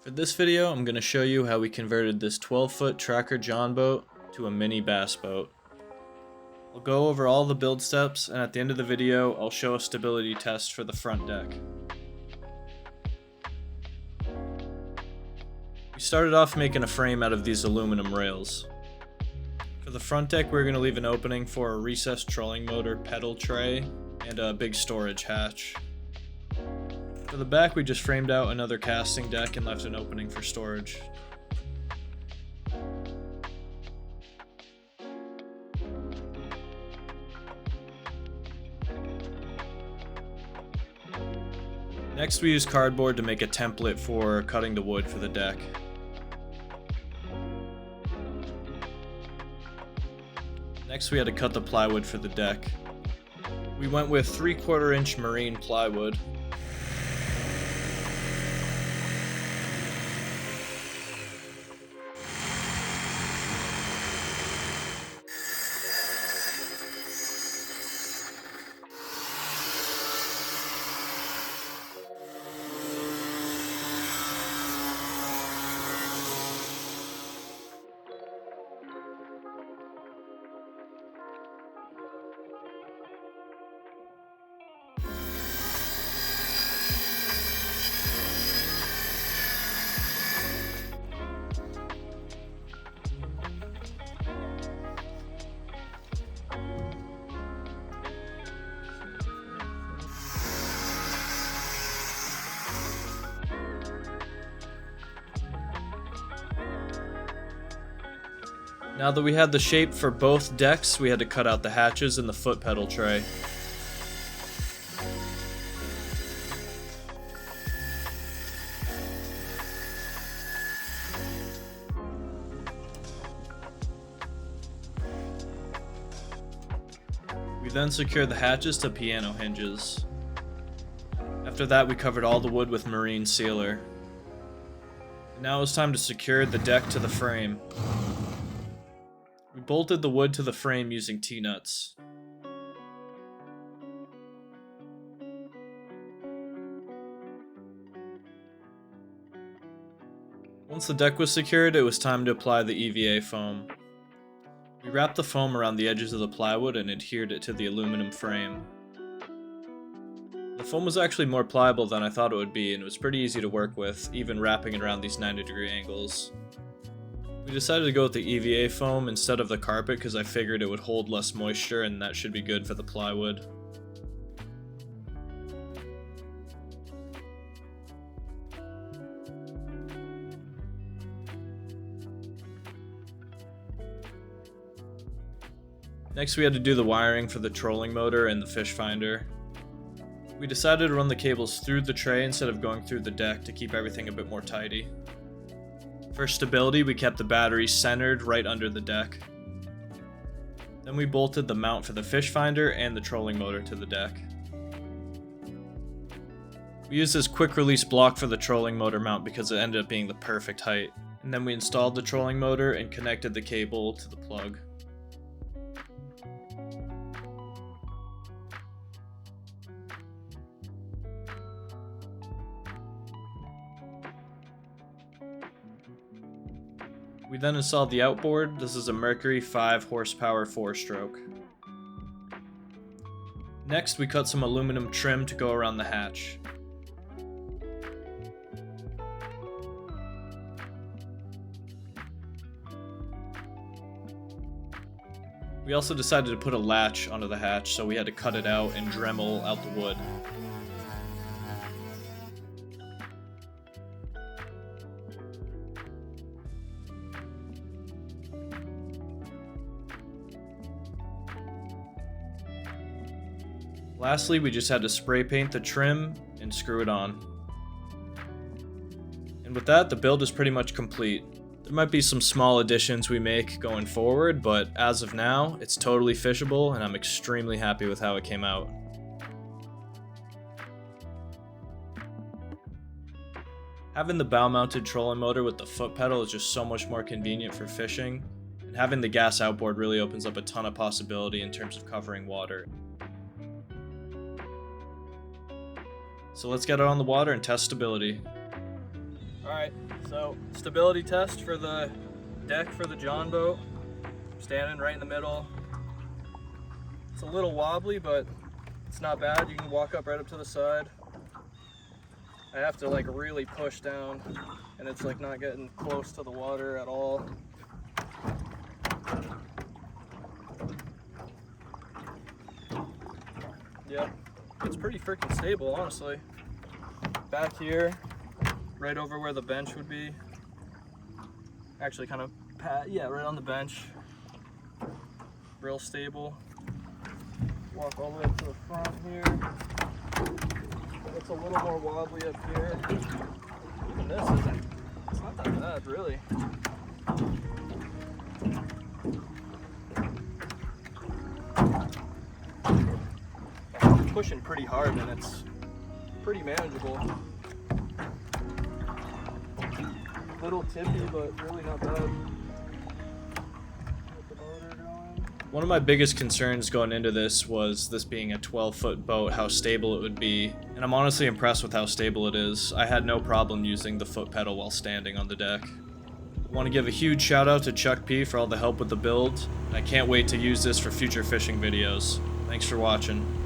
For this video, I'm going to show you how we converted this 12-foot Tracker John boat to a mini bass boat. I'll go over all the build steps, and at the end of the video, I'll show a stability test for the front deck. We started off making a frame out of these aluminum rails. For the front deck, we're going to leave an opening for a recessed trolling motor pedal tray and a big storage hatch. For the back, we just framed out another casting deck and left an opening for storage. Next, we used cardboard to make a template for cutting the wood for the deck. Next, we had to cut the plywood for the deck. We went with 3/4 inch marine plywood. Now that we had the shape for both decks, we had to cut out the hatches and the foot pedal tray. We then secured the hatches to piano hinges. After that, we covered all the wood with marine sealer. Now it's time to secure the deck to the frame. We bolted the wood to the frame using T-nuts. Once the deck was secured, it was time to apply the EVA foam. We wrapped the foam around the edges of the plywood and adhered it to the aluminum frame. The foam was actually more pliable than I thought it would be, and it was pretty easy to work with, even wrapping it around these 90-degree angles. We decided to go with the EVA foam instead of the carpet because I figured it would hold less moisture and that should be good for the plywood. Next, we had to do the wiring for the trolling motor and the fish finder. We decided to run the cables through the tray instead of going through the deck to keep everything a bit more tidy. For stability, we kept the battery centered right under the deck. Then we bolted the mount for the fish finder and the trolling motor to the deck. We used this quick release block for the trolling motor mount because it ended up being the perfect height. And then we installed the trolling motor and connected the cable to the plug. We then installed the outboard. This is a Mercury 5 horsepower 4-stroke. Next, we cut some aluminum trim to go around the hatch. We also decided to put a latch onto the hatch, so we had to cut it out and Dremel out the wood. Lastly, we just had to spray paint the trim and screw it on. And with that, the build is pretty much complete. There might be some small additions we make going forward, but as of now, it's totally fishable and I'm extremely happy with how it came out. Having the bow-mounted trolling motor with the foot pedal is just so much more convenient for fishing, and having the gas outboard really opens up a ton of possibility in terms of covering water. So let's get it on the water and test stability. Alright, so stability test for the deck for the John boat. Standing right in the middle. It's a little wobbly, but it's not bad. You can walk up right up to the side. I have to like really push down, and it's like not getting close to the water at all. Yep, it's pretty freaking stable, honestly. Back here, right over where the bench would be. Actually kind of, yeah, right on the bench. Real stable. Walk all the way up to the front here. It's a little more wobbly up here. Even this it's not that bad, really. I'm pushing pretty hard and it's pretty manageable. Little tippy, but really not bad. One of my biggest concerns going into this was this being a 12-foot boat, how stable it would be, and I'm honestly impressed with how stable it is. I had no problem using the foot pedal while standing on the deck. I want to give a huge shout out to Chuck P for all the help with the build, and I can't wait to use this for future fishing videos. Thanks for watching.